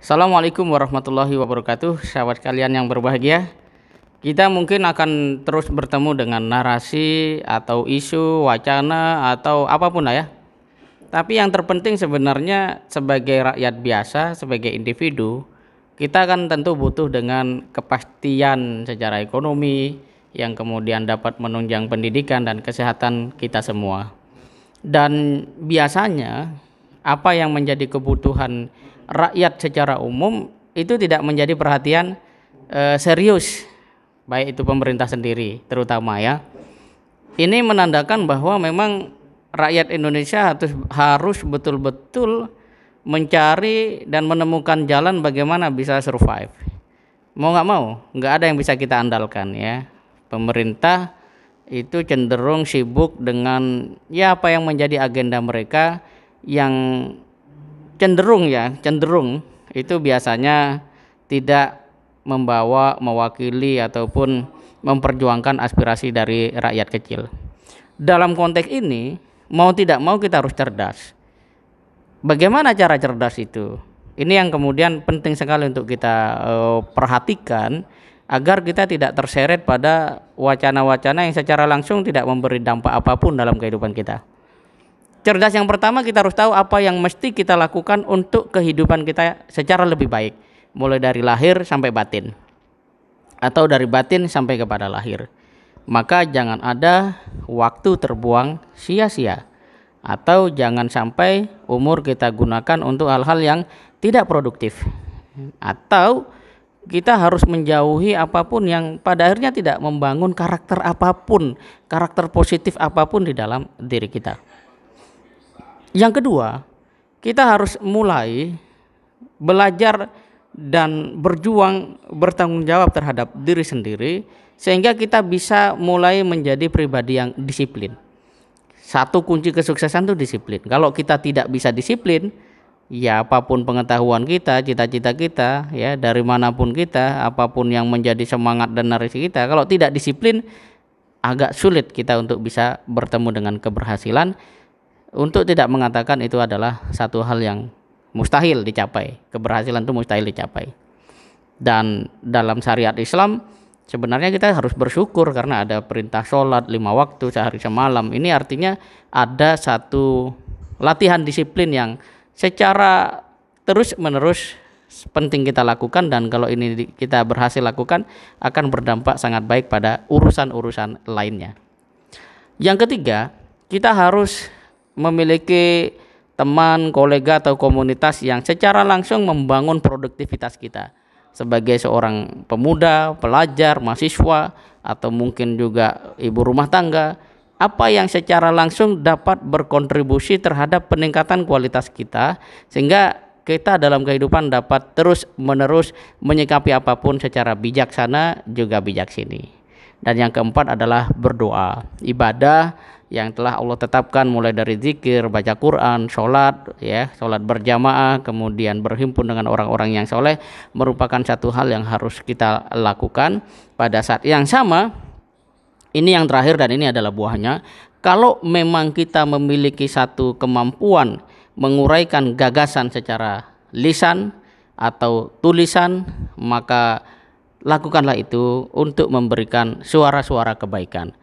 Assalamualaikum warahmatullahi wabarakatuh, sahabat kalian yang berbahagia. Kita mungkin akan terus bertemu dengan narasi atau isu, wacana atau apapun lah ya. Tapi yang terpenting sebenarnya sebagai rakyat biasa, sebagai individu, kita kan tentu butuh dengan kepastian secara ekonomi yang kemudian dapat menunjang pendidikan dan kesehatan kita semua. Dan biasanya apa yang menjadi kebutuhan rakyat secara umum itu tidak menjadi perhatian serius, baik itu pemerintah sendiri terutama ya. Ini menandakan bahwa memang rakyat Indonesia harus betul-betul mencari dan menemukan jalan bagaimana bisa survive. Mau nggak mau, nggak ada yang bisa kita andalkan ya. Pemerintah itu cenderung sibuk dengan ya apa yang menjadi agenda mereka, yang cenderung itu biasanya tidak mewakili ataupun memperjuangkan aspirasi dari rakyat kecil. Dalam konteks ini, mau tidak mau kita harus cerdas. Bagaimana cara cerdas itu? Ini yang kemudian penting sekali untuk kita perhatikan agar kita tidak terseret pada wacana-wacana yang secara langsung tidak memberi dampak apapun dalam kehidupan kita. Cerdas yang pertama, kita harus tahu apa yang mesti kita lakukan untuk kehidupan kita secara lebih baik, mulai dari lahir sampai batin atau dari batin sampai kepada lahir. Maka jangan ada waktu terbuang sia-sia, atau jangan sampai umur kita gunakan untuk hal-hal yang tidak produktif, atau kita harus menjauhi apapun yang pada akhirnya tidak membangun karakter apapun, karakter positif apapun di dalam diri kita. Yang kedua, kita harus mulai belajar dan berjuang bertanggung jawab terhadap diri sendiri sehingga kita bisa mulai menjadi pribadi yang disiplin. Satu kunci kesuksesan itu disiplin. Kalau kita tidak bisa disiplin, ya apapun pengetahuan kita, cita-cita kita, ya dari manapun kita, apapun yang menjadi semangat dan narasi kita, kalau tidak disiplin agak sulit kita untuk bisa bertemu dengan keberhasilan. Untuk tidak mengatakan itu adalah satu hal yang mustahil dicapai. Keberhasilan itu mustahil dicapai. Dan dalam syariat Islam sebenarnya kita harus bersyukur karena ada perintah sholat 5 waktu sehari semalam. Ini artinya ada satu latihan disiplin yang secara terus menerus penting kita lakukan, dan kalau ini kita berhasil lakukan akan berdampak sangat baik pada urusan-urusan lainnya. Yang ketiga, kita harus memiliki teman, kolega atau komunitas yang secara langsung membangun produktivitas kita sebagai seorang pemuda, pelajar, mahasiswa, atau mungkin juga ibu rumah tangga. Apa yang secara langsung dapat berkontribusi terhadap peningkatan kualitas kita sehingga kita dalam kehidupan dapat terus menerus menyikapi apapun secara bijaksana juga bijaksini. Dan yang keempat adalah berdoa, ibadah yang telah Allah tetapkan mulai dari zikir, baca Quran, sholat, ya, sholat berjamaah, kemudian berhimpun dengan orang-orang yang soleh, merupakan satu hal yang harus kita lakukan pada saat yang sama. Ini yang terakhir dan ini adalah buahnya. Kalau memang kita memiliki satu kemampuan menguraikan gagasan secara lisan atau tulisan, maka lakukanlah itu untuk memberikan suara-suara kebaikan.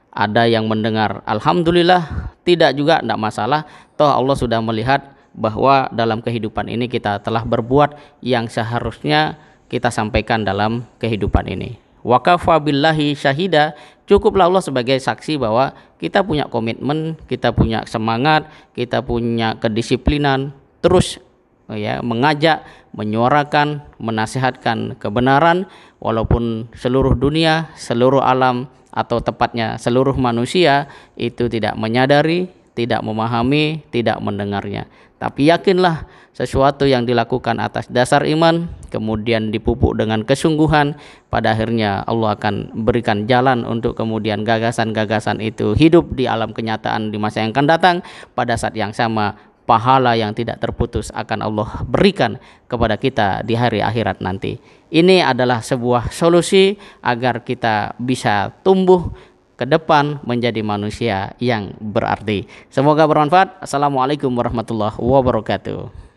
Ada yang mendengar alhamdulillah, tidak juga tidak masalah, toh Allah sudah melihat bahwa dalam kehidupan ini kita telah berbuat yang seharusnya kita sampaikan dalam kehidupan ini. Wa kafa billahi syahida, cukuplah Allah sebagai saksi bahwa kita punya komitmen, kita punya semangat, kita punya kedisiplinan terus ya mengajak, menyuarakan, menasihatkan kebenaran walaupun seluruh dunia, seluruh alam atau tepatnya seluruh manusia itu tidak menyadari, tidak memahami, tidak mendengarnya. Tapi yakinlah sesuatu yang dilakukan atas dasar iman kemudian dipupuk dengan kesungguhan, pada akhirnya Allah akan berikan jalan untuk kemudian gagasan-gagasan itu hidup di alam kenyataan di masa yang akan datang. Pada saat yang sama pahala yang tidak terputus akan Allah berikan kepada kita di hari akhirat nanti. Ini adalah sebuah solusi agar kita bisa tumbuh ke depan menjadi manusia yang berarti. Semoga bermanfaat. Assalamualaikum warahmatullahi wabarakatuh.